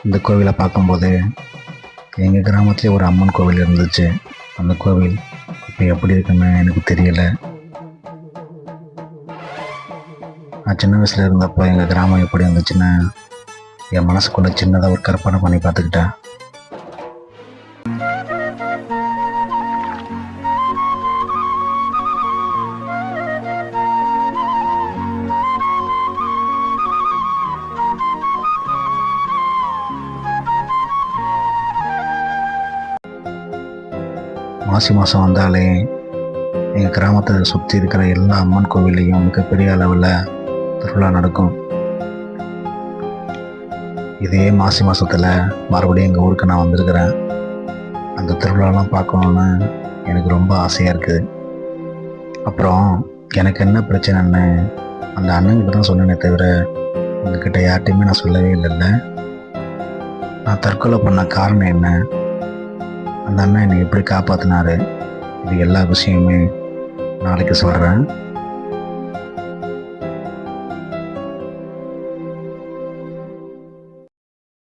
இந்த கோவிலை பார்க்கும்போது எங்கள் கிராமத்துலேயே ஒரு அம்மன் கோவில் இருந்துச்சு. அந்த கோவில் இப்போ எப்படி இருக்குன்னு எனக்கு தெரியல. நான் சின்ன வயசில் இருந்தப்போ எங்கள் கிராமம் எப்படி இருந்துச்சுன்னு என் மனசுக்குள்ளே சின்னதாக ஒரு கற்பனை பண்ணி பார்த்துக்கிட்டேன். மாசி மாதம் வந்தாலே எங்கள் கிராமத்தை சுற்றி இருக்கிற எல்லா அம்மன் கோவில்லையும் மிகப்பெரிய அளவில் திருவிழா நடக்கும். இதே மாசி மாதத்தில் மறுபடியும் எங்கள் ஊருக்கு நான் வந்திருக்கிறேன். அந்த திருவிழாலாம் பார்க்கணுன்னு எனக்கு ரொம்ப ஆசையாக இருக்குது. அப்புறம் எனக்கு என்ன பிரச்சனைன்னு அந்த அண்ணன்கிட்ட தான் சொன்னேனே தவிர உங்ககிட்ட யார்ட்டையுமே நான் சொல்லவே இல்லைல்ல. நான் தற்கொலை பண்ண காரணம் என்ன, அந்த அண்ணன் என்னை எப்படி காப்பாற்றினாரு, இது எல்லா விஷயமே நாளைக்கு சொல்கிறேன்.